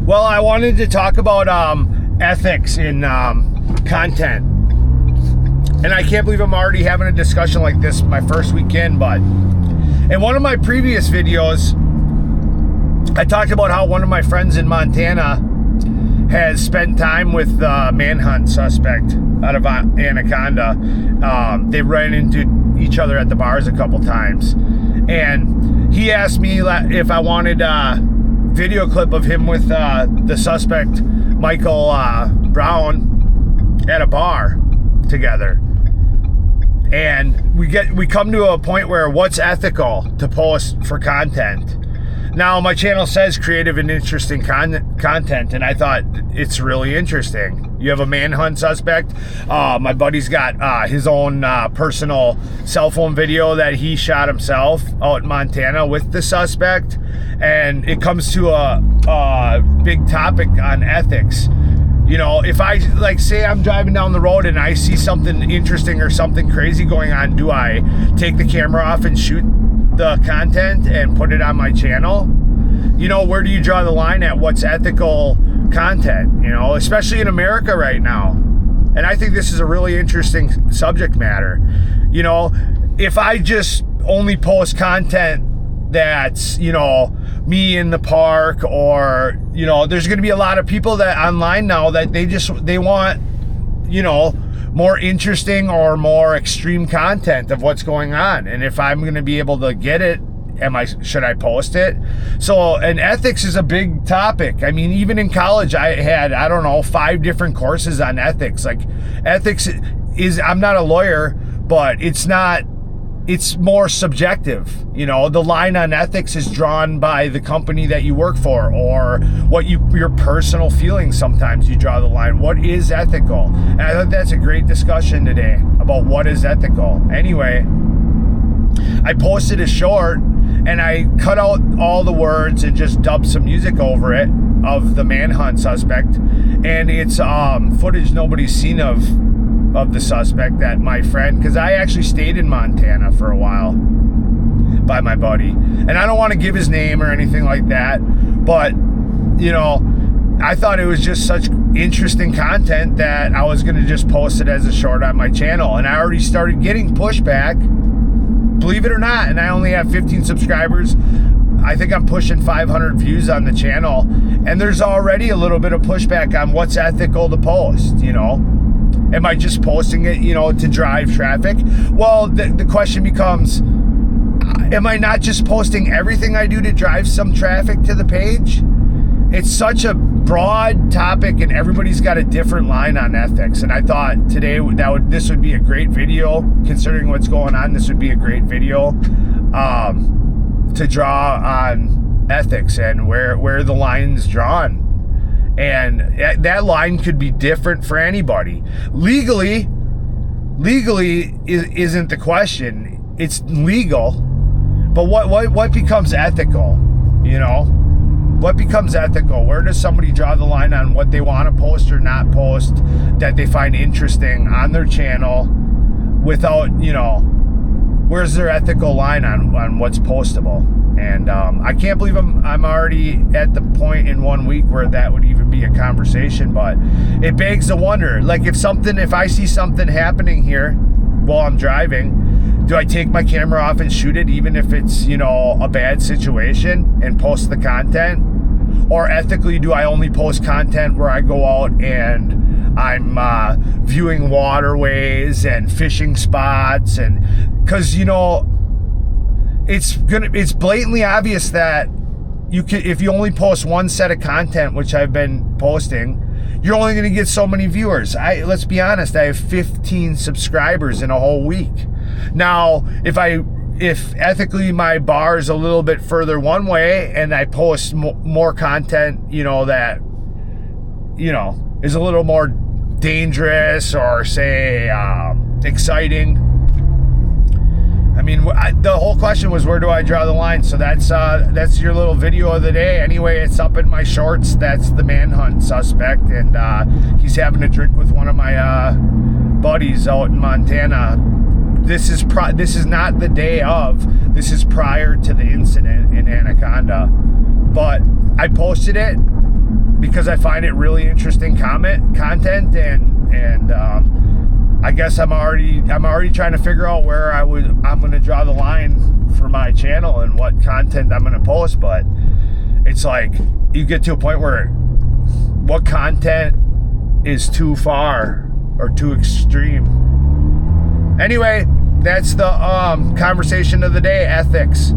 Well, I wanted to talk about ethics in content. And I can't believe I'm already having a discussion like this my first weekend, but in one of my previous videos, I talked about how one of my friends in Montana has spent time with the manhunt suspect out of Anaconda. They ran into each other at the bars a couple times. And he asked me if I wanted a video clip of him with the suspect, Michael Brown, at a bar together. And we come to a point where what's ethical to post for content. Now, my channel says creative and interesting content, and I thought it's really interesting. You have a manhunt suspect. My buddy's got his own personal cell phone video that he shot himself out in Montana with the suspect, and it comes to a big topic on ethics. You know, if I, say I'm driving down the road and I see something interesting or something crazy going on, do I take the camera off and shoot the content and put it on my channel? You know, where do you draw the line at what's ethical content, you know, especially in America right now? And I think this is a really interesting subject matter. You know, if I just only post content that's, you know, me in the park, or, you know, there's going to be a lot of people that online now that they want, you know, more interesting or more extreme content of what's going on. And if I'm going to be able to get it, should I post it? So, and ethics is a big topic. I mean, even in college, I had, 5 different courses on ethics. Like, ethics is, I'm not a lawyer, but it's more subjective. You know, the line on ethics is drawn by the company that you work for, or your personal feelings. Sometimes you draw the line. What is ethical? And I thought that's a great discussion today about what is ethical. Anyway, I posted a short and I cut out all the words and just dubbed some music over it of the manhunt suspect. And it's footage nobody's seen of the suspect, that my friend, because I actually stayed in Montana for a while by my buddy, and I don't want to give his name or anything like that, but you know, I thought it was just such interesting content that I was going to just post it as a short on my channel. And I already started getting pushback, believe it or not, and I only have 15 subscribers. I think I'm pushing 500 views on the channel, and there's already a little bit of pushback on what's ethical to post. You know, am I just posting it, you know, to drive traffic? Well, the question becomes, am I not just posting everything I do to drive some traffic to the page? It's such a broad topic, and everybody's got a different line on ethics. And I thought today this would be a great video, considering what's going on. This would be a great video to draw on ethics and where the line's drawn. And that line could be different for anybody. Legally isn't the question. It's legal, but what becomes ethical? You know, what becomes ethical? Where does somebody draw the line on what they want to post or not post that they find interesting on their channel without, you know, where's their ethical line on what's postable? And I can't believe I'm already at the point in 1 week where that would even be a conversation, but it begs the wonder, like, if I see something happening here while I'm driving, do I take my camera off and shoot it, even if it's, you know, a bad situation, and post the content? Or ethically, do I only post content where I go out and I'm viewing waterways and fishing spots? And because, you know, it's blatantly obvious that if you only post one set of content, which I've been posting, you're only going to get so many viewers. Let's be honest, I have 15 subscribers in a whole week. Now, if ethically my bar is a little bit further one way, and I post more content, you know, that, you know, is a little more dangerous or say exciting. I mean, the whole question was, where do I draw the line? So that's your little video of the day. Anyway, it's up in my shorts. That's the manhunt suspect, and he's having a drink with one of my buddies out in Montana. This is not the day of. This is prior to the incident in Anaconda. But I posted it. because I find it really interesting content, and I guess I'm already trying to figure out where I'm going to draw the line for my channel and what content I'm going to post. But it's like you get to a point where what content is too far or too extreme. Anyway, that's the conversation of the day, ethics.